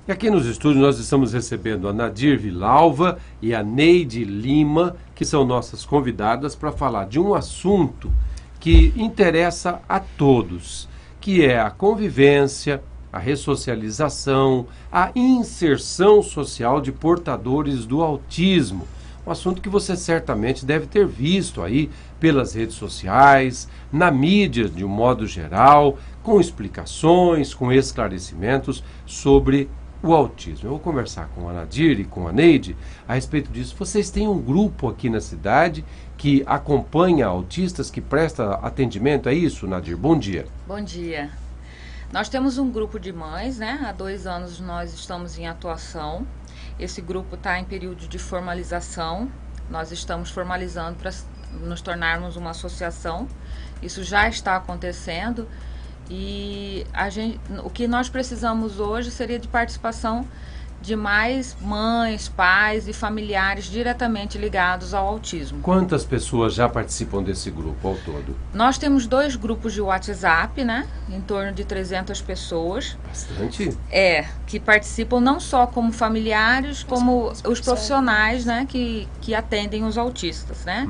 E aqui nos estúdios nós estamos recebendo a Nadir Vilalva e a Neide Lima, que são nossas convidadas para falar de um assunto que interessa a todos, que é a convivência, a ressocialização, a inserção social de portadores do autismo. Um assunto que você certamente deve ter visto aí pelas redes sociais, na mídia de um modo geral, com explicações, com esclarecimentos sobre o autismo. Eu vou conversar com a Nadir e com a Neide a respeito disso. Vocês têm um grupo aqui na cidade que acompanha autistas, que presta atendimento, é isso, Nadir? Bom dia. Bom dia. Nós temos um grupo de mães, né? Há 2 anos nós estamos em atuação. Esse grupo está em período de formalização. Nós estamos formalizando para nos tornarmos uma associação. Isso já está acontecendo. E o que nós precisamos hoje seria de participação de mais mães, pais e familiares diretamente ligados ao autismo. Quantas pessoas já participam desse grupo ao todo? Nós temos 2 grupos de WhatsApp, né? Em torno de 300 pessoas. Bastante? Que participam não só como familiares, como os profissionais, né? Que atendem os autistas, né?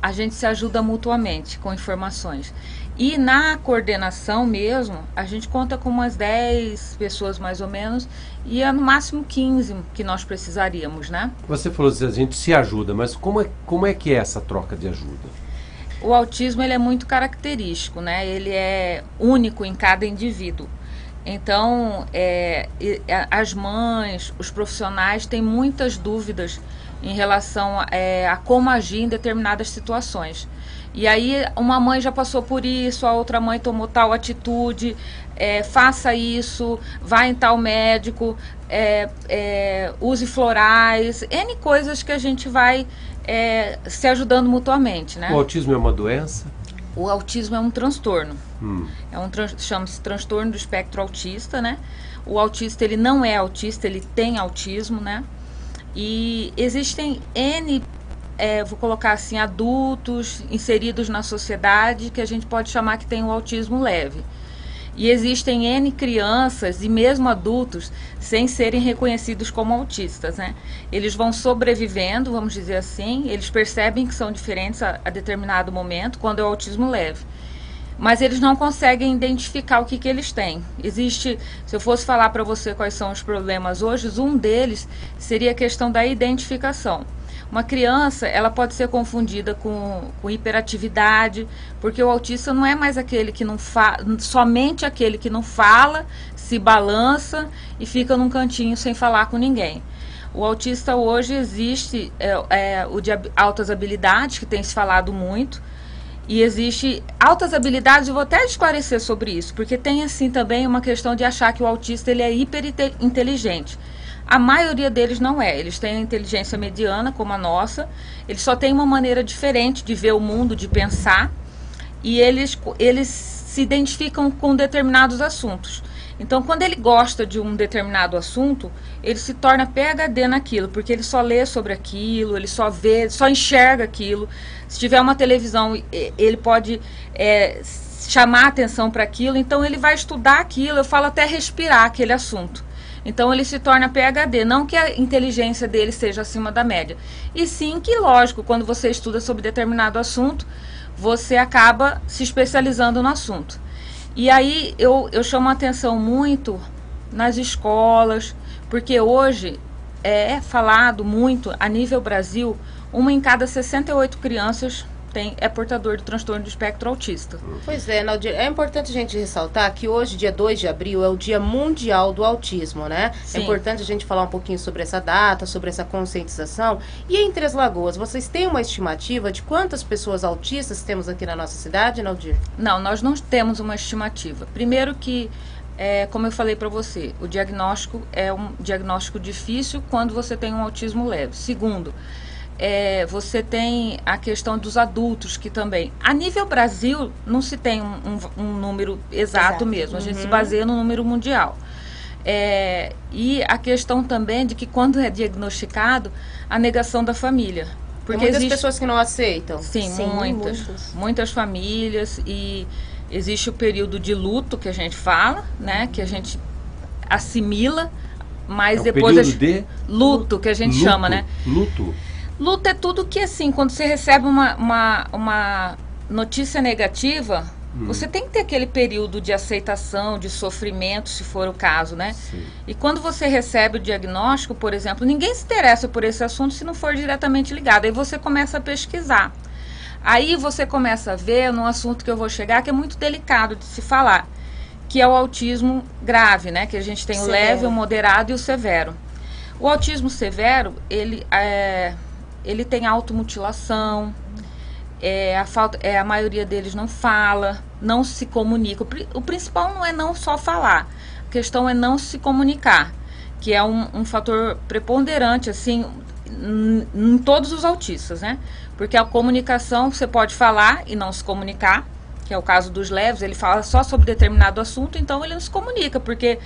A gente se ajuda mutuamente com informações. E na coordenação mesmo, a gente conta com umas 10 pessoas mais ou menos, e é no máximo 15 que nós precisaríamos, né? Você falou que a gente se ajuda, mas como é que é essa troca de ajuda? O autismo ele é muito característico, né? Ele é único em cada indivíduo. Então, as mães, os profissionais têm muitas dúvidas em relação a como agir em determinadas situações. E aí uma mãe já passou por isso, a outra mãe tomou tal atitude, faça isso, vá em tal médico, use florais, N coisas que a gente vai se ajudando mutuamente, né? O autismo é uma doença? O autismo é um transtorno. Chama-se transtorno do espectro autista, né? O autista, ele não é autista, ele tem autismo, né? E existem N, vou colocar assim, adultos inseridos na sociedade que a gente pode chamar que tem o autismo leve. E existem N crianças e mesmo adultos sem serem reconhecidos como autistas, né? Eles vão sobrevivendo, vamos dizer assim, eles percebem que são diferentes a determinado momento, quando é o autismo leve. Mas eles não conseguem identificar o que eles têm. Existe, se eu fosse falar para você quais são os problemas hoje, um deles seria a questão da identificação. Uma criança, ela pode ser confundida com hiperatividade, porque o autista não é mais aquele que não somente aquele que não fala, se balança e fica num cantinho sem falar com ninguém. O autista hoje existe o de altas habilidades, que tem se falado muito, e existe altas habilidades, eu vou até esclarecer sobre isso, porque tem assim também uma questão de achar que o autista ele é hiperinteligente. A maioria deles não é, eles têm a inteligência mediana, como a nossa, eles só têm uma maneira diferente de ver o mundo, de pensar, e eles se identificam com determinados assuntos. Então, quando ele gosta de um determinado assunto, ele se torna PhD naquilo, porque ele só lê sobre aquilo, ele só vê, só enxerga aquilo. Se tiver uma televisão, ele pode chamar atenção para aquilo, então ele vai estudar aquilo, eu falo até respirar aquele assunto. Então ele se torna PhD, não que a inteligência dele seja acima da média. E sim que, lógico, quando você estuda sobre determinado assunto, você acaba se especializando no assunto. E aí eu chamo a atenção muito nas escolas, porque hoje é falado muito, a nível Brasil, 1 em cada 68 crianças é portador do transtorno do espectro autista. Pois é, Nadir, é importante a gente ressaltar que hoje, dia 2 de abril, é o Dia Mundial do Autismo, né? Sim. É importante a gente falar um pouquinho sobre essa data, sobre essa conscientização. E em Três Lagoas, vocês têm uma estimativa de quantas pessoas autistas temos aqui na nossa cidade, Nadir? Não, nós não temos uma estimativa. Primeiro que, como eu falei para você, o diagnóstico é um diagnóstico difícil quando você tem um autismo leve. Segundo, você tem a questão dos adultos, que também, a nível Brasil, não se tem um número exato mesmo, a gente se baseia no número mundial. E a questão também de que quando é diagnosticado, a negação da família. Porque muitas pessoas que não aceitam. Sim, muitas famílias, e existe o período de luto que a gente fala, né, que a gente assimila mas é depois... período de luto, que a gente chama, né? Luto? Luto é tudo que, assim, quando você recebe uma notícia negativa, você tem que ter aquele período de aceitação, de sofrimento, se for o caso, né? Sim. E quando você recebe o diagnóstico, por exemplo, ninguém se interessa por esse assunto se não for diretamente ligado. Aí você começa a pesquisar. Aí você começa a ver num assunto que eu vou chegar, que é muito delicado de se falar, que é o autismo grave, né? Que a gente tem o leve, o moderado e o severo. O autismo severo, ele tem automutilação, a maioria deles não fala, não se comunica. O principal não é não só falar, a questão é não se comunicar, que é um fator preponderante, assim, em todos os autistas, né? Porque a comunicação, você pode falar e não se comunicar, que é o caso dos leves, ele fala só sobre determinado assunto, então ele não se comunica, porque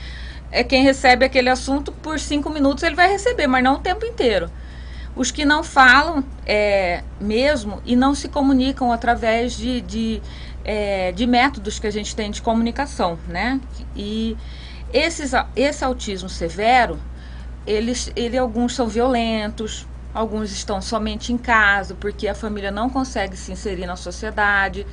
quem recebe aquele assunto por 5 minutos ele vai receber, mas não o tempo inteiro. Os que não falam mesmo e não se comunicam através de métodos que a gente tem de comunicação, né? E esse autismo severo, alguns são violentos, alguns estão somente em casa, porque a família não consegue se inserir na sociedade,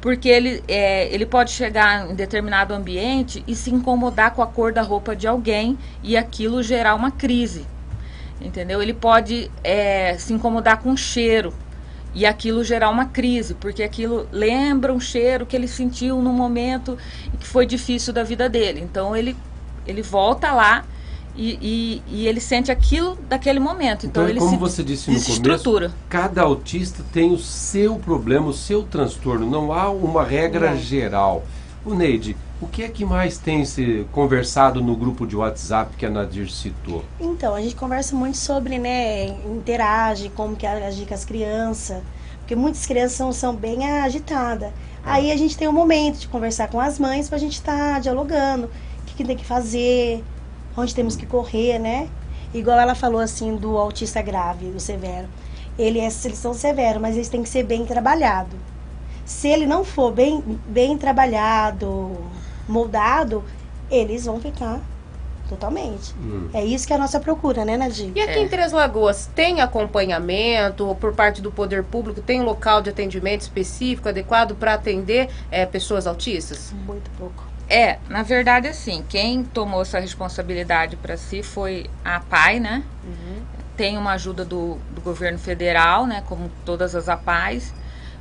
porque ele pode chegar em determinado ambiente e se incomodar com a cor da roupa de alguém e aquilo gerar uma crise. Entendeu? Ele pode se incomodar com o cheiro e aquilo gerar uma crise, porque aquilo lembra um cheiro que ele sentiu num momento que foi difícil da vida dele. Então ele volta lá e ele sente aquilo daquele momento. Então ele como você disse no começo, cada autista tem o seu problema, o seu transtorno. Não há uma regra geral. O Neide, o que é que mais tem se conversado no grupo de WhatsApp que a Nadir citou? Então, a gente conversa muito sobre, né, interage, como que agir com as crianças, porque muitas crianças são bem agitadas. Aí a gente tem um momento de conversar com as mães pra gente estar dialogando, o que tem que fazer, onde temos que correr, né? Igual ela falou assim do autista grave, do severo. Eles são severos, mas eles têm que ser bem trabalhados. Se ele não for bem trabalhado, moldado, eles vão ficar totalmente. É isso que é a nossa procura, né, Nadir? E aqui em Três Lagoas, tem acompanhamento por parte do poder público? Tem um local de atendimento específico, adequado para atender pessoas autistas? Muito pouco. Na verdade, assim, quem tomou essa responsabilidade para si foi a APAE, né? Tem uma ajuda do governo federal, né, como todas as APAEs,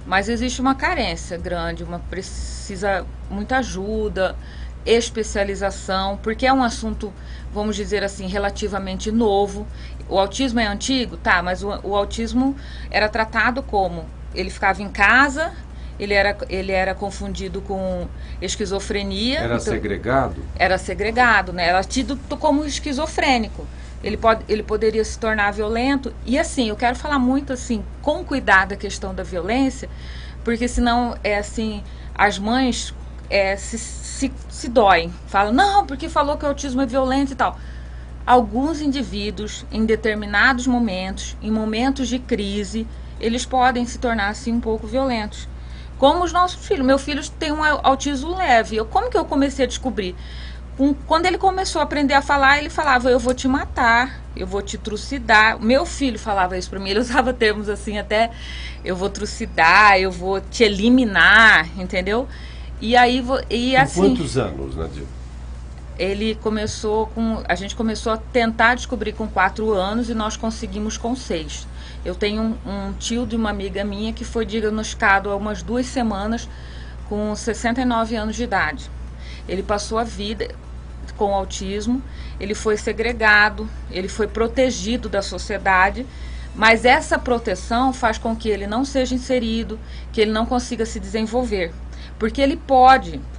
mas existe uma carência grande, precisa muita ajuda, especialização, porque é um assunto, vamos dizer assim, relativamente novo. O autismo é antigo? Tá, mas o autismo era tratado como, ele ficava em casa, ele era confundido com esquizofrenia. Era segregado? Era segregado, né? Era tido como esquizofrênico. Ele poderia se tornar violento. E assim, eu quero falar muito assim, com cuidado a questão da violência, porque senão, as mães se doem. Falam, não, porque falou que o autismo é violento e tal. Alguns indivíduos, em determinados momentos, em momentos de crise, eles podem se tornar assim um pouco violentos. Como os nossos filhos. Meu filho tem um autismo leve. Como que eu comecei a descobrir? Quando ele começou a aprender a falar, ele falava, eu vou te matar, eu vou te trucidar. Meu filho falava isso para mim, ele usava termos assim até, eu vou trucidar, eu vou te eliminar, entendeu? E aí, assim... Quantos anos, Nadir? A gente começou a tentar descobrir com 4 anos e nós conseguimos com 6. Eu tenho um tio de uma amiga minha que foi diagnosticado há umas 2 semanas com 69 anos de idade. Ele passou a vida com autismo, ele foi segregado, ele foi protegido da sociedade, mas essa proteção faz com que ele não seja inserido, que ele não consiga se desenvolver. Porque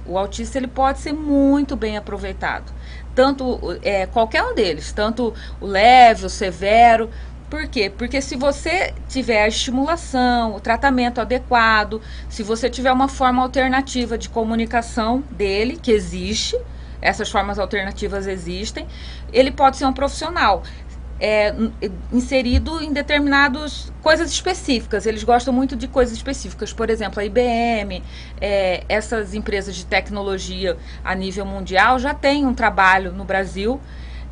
o autista ele pode ser muito bem aproveitado. Tanto qualquer um deles, tanto o leve, o severo. Por quê? Porque se você tiver a estimulação, o tratamento adequado, se você tiver uma forma alternativa de comunicação dele, que existe, essas formas alternativas existem, ele pode ser um profissional inserido em determinadas coisas específicas. Eles gostam muito de coisas específicas. Por exemplo, a IBM, essas empresas de tecnologia a nível mundial já têm um trabalho no Brasil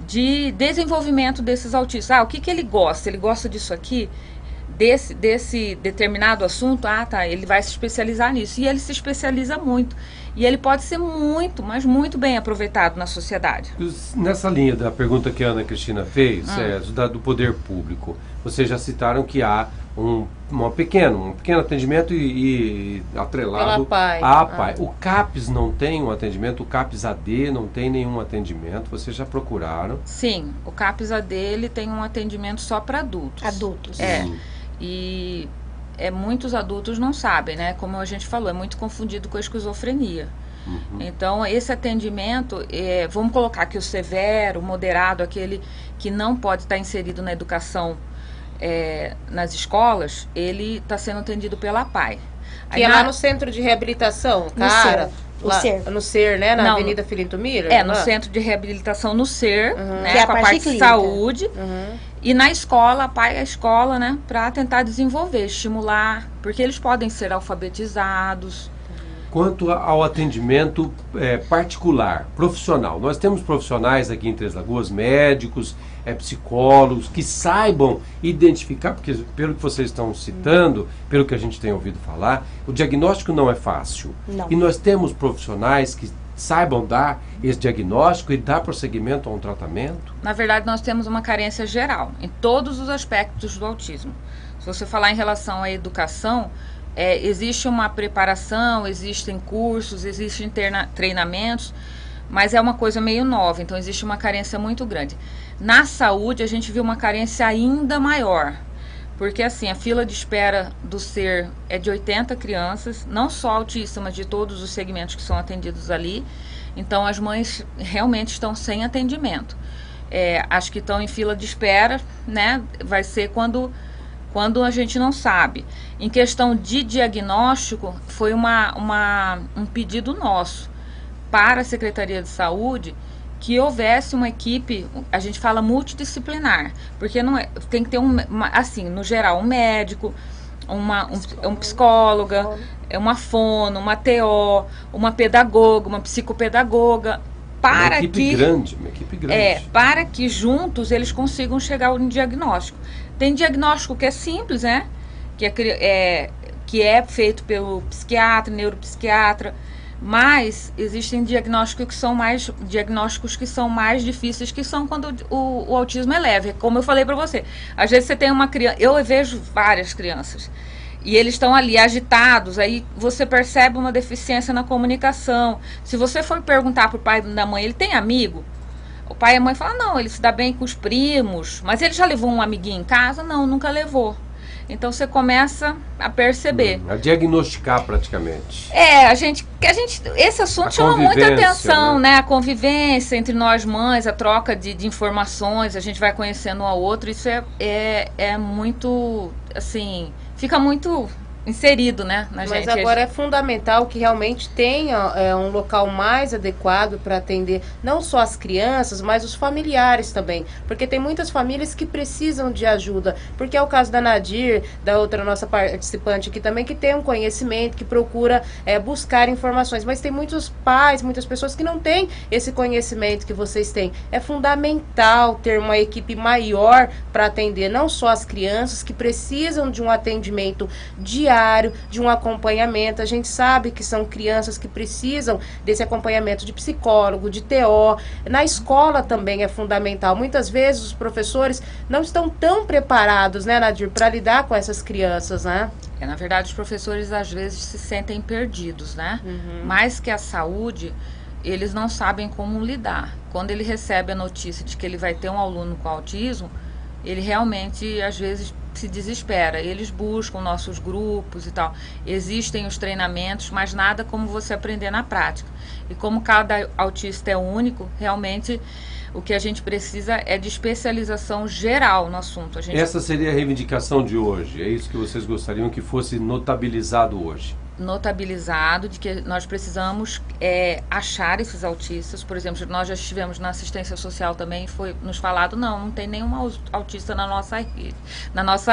de desenvolvimento desses autistas. O que ele gosta? Ele gosta disso aqui, desse determinado assunto. Tá, ele vai se especializar nisso. E ele se especializa muito. E ele pode ser muito, mas muito bem aproveitado na sociedade. Nessa linha da pergunta que a Ana Cristina fez, do poder público, vocês já citaram que há um pequeno atendimento e atrelado à APAE. O CAPES não tem um atendimento, o CAPES AD não tem nenhum atendimento, vocês já procuraram? Sim, o CAPES AD ele tem um atendimento só para adultos. Adultos. E muitos adultos não sabem, né? Como a gente falou, é muito confundido com a esquizofrenia. Então, esse atendimento, vamos colocar que o severo, o moderado, aquele que não pode estar inserido na educação nas escolas, ele está sendo atendido pela APAE. Que é lá no centro de reabilitação, cara? No SER, né? Na Avenida Filinto Miller? No centro de reabilitação no SER, né? Que é com a parte de saúde. E na escola, a APAE é a escola, né? Para tentar desenvolver, estimular, porque eles podem ser alfabetizados. Quanto ao atendimento particular, profissional, nós temos profissionais aqui em Três Lagoas, médicos, psicólogos, que saibam identificar, porque pelo que vocês estão citando, pelo que a gente tem ouvido falar, o diagnóstico não é fácil. Não. E nós temos profissionais que saibam dar esse diagnóstico e dar prosseguimento a um tratamento? Na verdade, nós temos uma carência geral, em todos os aspectos do autismo. Se você falar em relação à educação, existe uma preparação, existem cursos, existem treinamentos, mas é uma coisa meio nova, então existe uma carência muito grande. Na saúde, a gente viu uma carência ainda maior, porque assim, a fila de espera do SER é de 80 crianças, não só autistas, mas de todos os segmentos que são atendidos ali, então as mães realmente estão sem atendimento. Acho que estão em fila de espera, né? Vai ser quando a gente não sabe. Em questão de diagnóstico, foi um pedido nosso para a Secretaria de Saúde que houvesse uma equipe, a gente fala multidisciplinar, porque não tem que ter assim, no geral, um médico, um psicóloga, uma fono, uma TO, uma pedagoga, uma psicopedagoga, para uma equipe grande. Para que juntos eles consigam chegar ao diagnóstico. Tem diagnóstico que é simples, né? Que é feito pelo psiquiatra, neuropsiquiatra, mas existem diagnósticos que são mais difíceis, que são quando o autismo é leve. Como eu falei para você, às vezes você tem uma criança, eu vejo várias crianças, e eles estão ali agitados, aí você percebe uma deficiência na comunicação. Se você for perguntar pro pai e da mãe, ele tem amigo? O pai e a mãe falam, não, ele se dá bem com os primos, mas ele já levou um amiguinho em casa? Não, nunca levou. Então você começa a perceber. A diagnosticar praticamente. Esse assunto chama muita atenção, né? A convivência entre nós mães, a troca de informações, a gente vai conhecendo um ao outro, isso é muito, assim, fica muito inserido, né, na gente. Mas agora é fundamental que realmente tenha um local mais adequado para atender não só as crianças, mas os familiares também, porque tem muitas famílias que precisam de ajuda, porque é o caso da Nadir, da outra nossa participante aqui também, que tem um conhecimento, que procura buscar informações, mas tem muitos pais, muitas pessoas que não têm esse conhecimento que vocês têm. É fundamental ter uma equipe maior para atender não só as crianças que precisam de um atendimento diário, de um acompanhamento. A gente sabe que são crianças que precisam desse acompanhamento de psicólogo, de TO. Na escola também é fundamental. Muitas vezes os professores não estão tão preparados, né, Nadir, para lidar com essas crianças, né? Na verdade, os professores às vezes se sentem perdidos, né? Mais que a saúde, eles não sabem como lidar. Quando ele recebe a notícia de que ele vai ter um aluno com autismo, ele realmente, às vezes, se desespera. Eles buscam nossos grupos e tal. Existem os treinamentos, mas nada como você aprender na prática. E como cada autista é único, realmente o que a gente precisa é de especialização geral no assunto. Essa seria a reivindicação de hoje? É isso que vocês gostariam que fosse notabilizado hoje? Notabilizado, de que nós precisamos achar esses autistas. Por exemplo, nós já estivemos na assistência social também, foi nos falado, não tem nenhum autista na nossa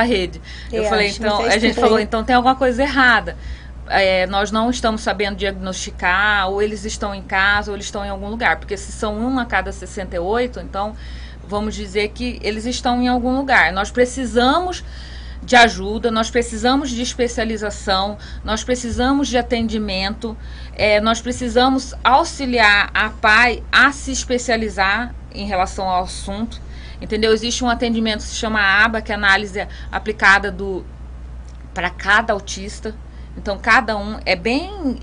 rede. Eu falei, então, a gente falou, então tem alguma coisa errada. nós não estamos sabendo diagnosticar, ou eles estão em casa, ou eles estão em algum lugar. Porque se são 1 a cada 68, então vamos dizer que eles estão em algum lugar. Nós precisamos de ajuda, nós precisamos de especialização, nós precisamos de atendimento, nós precisamos auxiliar a PAI a se especializar em relação ao assunto, entendeu? Existe um atendimento que se chama ABA, que é análise aplicada para cada autista. Então, cada um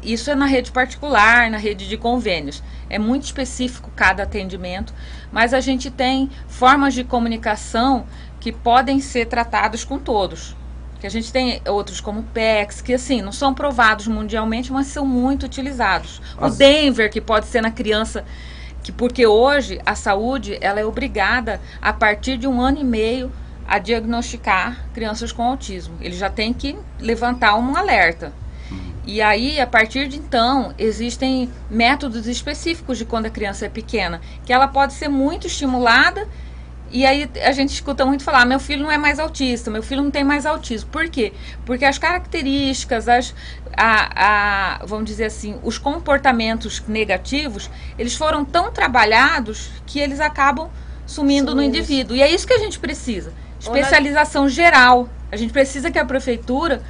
isso é na rede particular, na rede de convênios. É muito específico cada atendimento, mas a gente tem formas de comunicação que podem ser tratados com todos. Que a gente tem outros como o PECS, que assim, não são provados mundialmente, mas são muito utilizados. O Denver, que pode ser na criança, porque hoje a saúde ela é obrigada, a partir de 1 ano e meio, a diagnosticar crianças com autismo. Ele já tem que levantar um alerta. E aí, a partir de então, existem métodos específicos de quando a criança é pequena, que ela pode ser muito estimulada. E aí a gente escuta muito falar, meu filho não é mais autista, meu filho não tem mais autismo. Por quê? Porque as características, vamos dizer assim, os comportamentos negativos, eles foram tão trabalhados que eles acabam sumindo no indivíduo. E é isso que a gente precisa. Especialização geral. A gente precisa que a prefeitura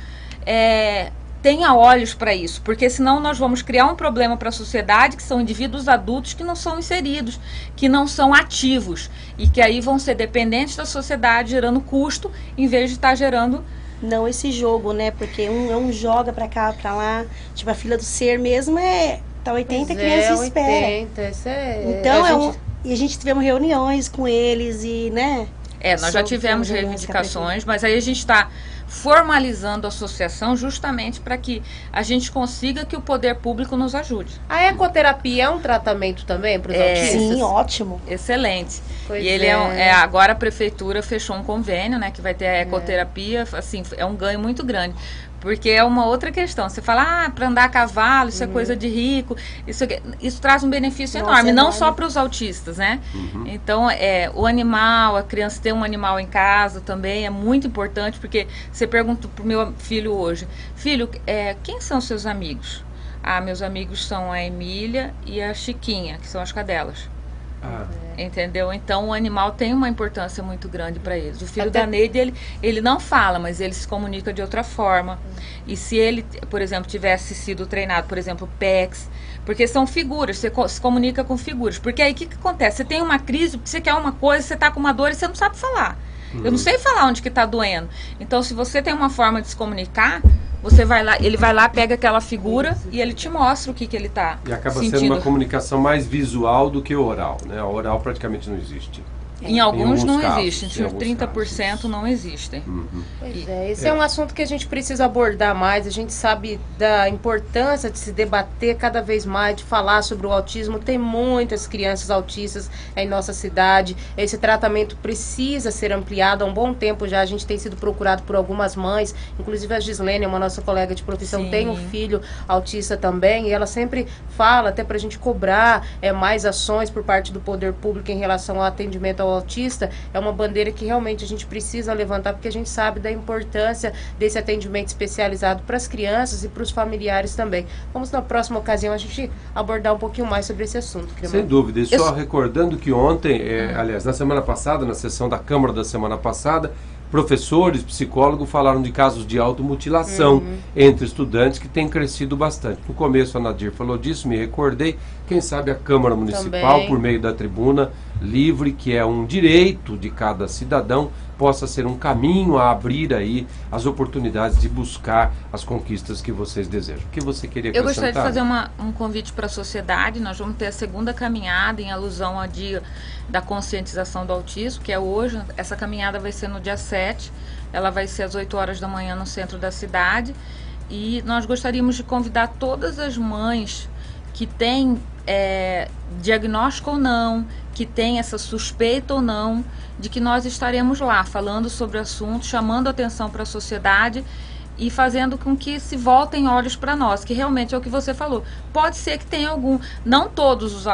tenha olhos para isso, porque senão nós vamos criar um problema para a sociedade, que são indivíduos adultos que não são inseridos, que não são ativos, e que aí vão ser dependentes da sociedade, gerando custo, em vez de estar gerando... Não esse jogo, né? Porque um joga para cá, para lá. Tipo, a fila do ser mesmo tá 80 crianças em espera. Então, e a gente tivemos reuniões com eles e, né... nós já tivemos reivindicações, mas aí a gente está formalizando a associação justamente para que a gente consiga que o poder público nos ajude. A ecoterapia é um tratamento também para os autistas? Sim, ótimo. Excelente. E ele agora a prefeitura fechou um convênio, né, que vai ter a ecoterapia, assim, é um ganho muito grande. Porque é uma outra questão. Você fala, para andar a cavalo, isso é coisa de rico. Isso traz um benefício enorme, não só para os autistas, né? Então, o animal, a criança ter um animal em casa também é muito importante, porque você pergunta para o meu filho hoje, filho, quem são seus amigos? Meus amigos são a Emília e a Chiquinha, que são as cadelas. Entendeu? Então o animal tem uma importância muito grande para eles. O filho da Neide, ele não fala, mas ele se comunica de outra forma. E se ele, por exemplo, tivesse sido treinado, por exemplo, PECS, porque são figuras, você se comunica com figuras. Porque aí o que acontece? Você tem uma crise, você quer uma coisa, você está com uma dor e você não sabe falar. Eu não sei falar onde que está doendo. Então, se você tem uma forma de se comunicar, ele vai lá, pega aquela figura e ele te mostra o que ele está sentindo. E acaba sendo uma comunicação mais visual do que oral, né? A oral praticamente não existe. Em alguns não existem, em 30% não existem. Pois esse é um assunto que a gente precisa abordar mais. A gente sabe da importância de se debater cada vez mais, de falar sobre o autismo. Tem muitas crianças autistas em nossa cidade. Esse tratamento precisa ser ampliado. Há um bom tempo já a gente tem sido procurado por algumas mães, inclusive a Gislene, uma nossa colega de profissão, tem um filho autista também, e ela sempre fala, até pra gente cobrar mais ações por parte do poder público em relação ao atendimento ao autista. É uma bandeira que realmente a gente precisa levantar, porque a gente sabe da importância desse atendimento especializado para as crianças e para os familiares também. Vamos na próxima ocasião a gente abordar um pouquinho mais sobre esse assunto. Sem dúvida, e só recordando que ontem, aliás, na semana passada, na sessão da Câmara da semana passada, professores, psicólogos falaram de casos de automutilação entre estudantes que tem crescido bastante. No começo a Nadir falou disso, me recordei. Quem sabe a Câmara Municipal, também, por meio da tribuna livre, que é um direito de cada cidadão, possa ser um caminho a abrir aí as oportunidades de buscar as conquistas que vocês desejam. O que você queria acrescentar? Eu gostaria de fazer um convite para a sociedade. Nós vamos ter a segunda caminhada em alusão ao dia da conscientização do autismo, que é hoje. Essa caminhada vai ser no dia 7, ela vai ser às 8 horas da manhã no centro da cidade, e nós gostaríamos de convidar todas as mães que têm diagnóstico ou não, que tem essa suspeita ou não, de que nós estaremos lá falando sobre o assunto, chamando atenção para a sociedade e fazendo com que se voltem olhos para nós, que realmente é o que você falou. Pode ser que tenha algum, não todos os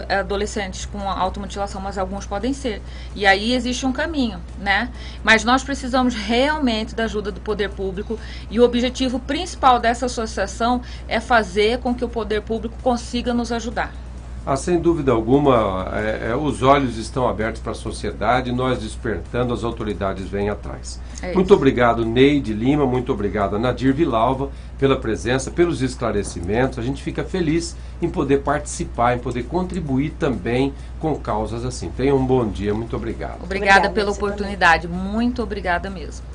adolescentes com automutilação, mas alguns podem ser. E aí existe um caminho, né? Mas nós precisamos realmente da ajuda do poder público, e o objetivo principal dessa associação é fazer com que o poder público consiga nos ajudar. Sem dúvida alguma, os olhos estão abertos para a sociedade, nós despertando, as autoridades vêm atrás. Muito obrigado, Neide Lima, muito obrigado a Nadir Vilalva pela presença, pelos esclarecimentos. A gente fica feliz em poder participar, em poder contribuir também com causas assim. Tenha um bom dia, muito obrigado. Obrigada pela oportunidade, muito obrigada mesmo.